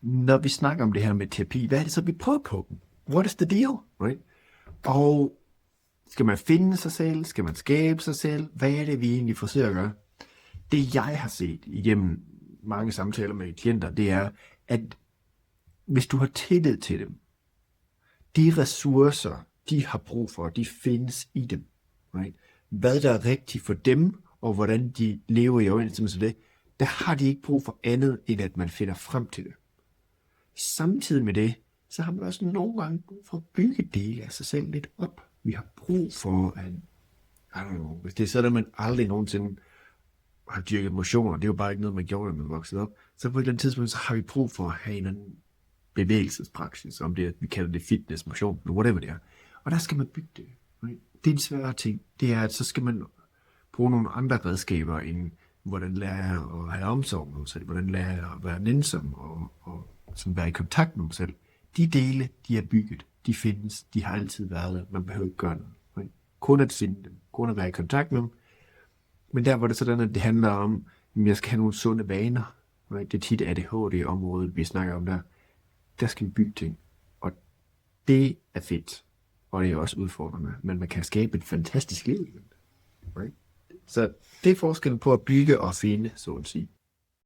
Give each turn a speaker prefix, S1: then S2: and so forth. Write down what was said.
S1: når vi snakker om det her med terapi, hvad er det så, vi prøver på? What is the deal? Right? Og skal man finde sig selv? Skal man skabe sig selv? Hvad er det, vi egentlig forsøger at gøre? Det jeg har set igennem mange samtaler med klienter, det er, at hvis du har tillid til dem, de ressourcer, de har brug for, de findes i dem. Right? Hvad der er rigtigt for dem, og hvordan de lever i overensstemmelse med det, der har de ikke brug for andet, end at man finder frem til det. Samtidig med det, så har man også nogle gange brug for at bygge dele af sig selv lidt op. Vi har brug for at, hvis det er sådan, at man aldrig nogensinde har dyrket motioner, det er jo bare ikke noget, man gjorde, når man voksede op, så på et eller andet tidspunkt, så har vi brug for at have en anden bevægelsespraksis, om det er, vi kalder det fitness, motion, whatever det er. Og der skal man bygge det. Det er en svær ting. Det er, at så skal man bruge nogle andre redskaber, end hvordan lærer jeg at have omsorg med mig selv, hvordan lærer jeg at være nænsom og sådan være i kontakt med mig selv. De dele, de er bygget, de findes, de har altid været der, man behøver ikke gøre noget. Kun at finde dem, kun at være i kontakt med dem. Men der var det sådan, at det handler om, at jeg skal have nogle sunde vaner. Det er tit ADHD-området, vi snakker om der. Der skal vi bygge ting. Og det er fedt. Og det er også udfordrende. Men man kan skabe et fantastisk liv. Right? Så det er forskellen på at bygge og finde, så at sige.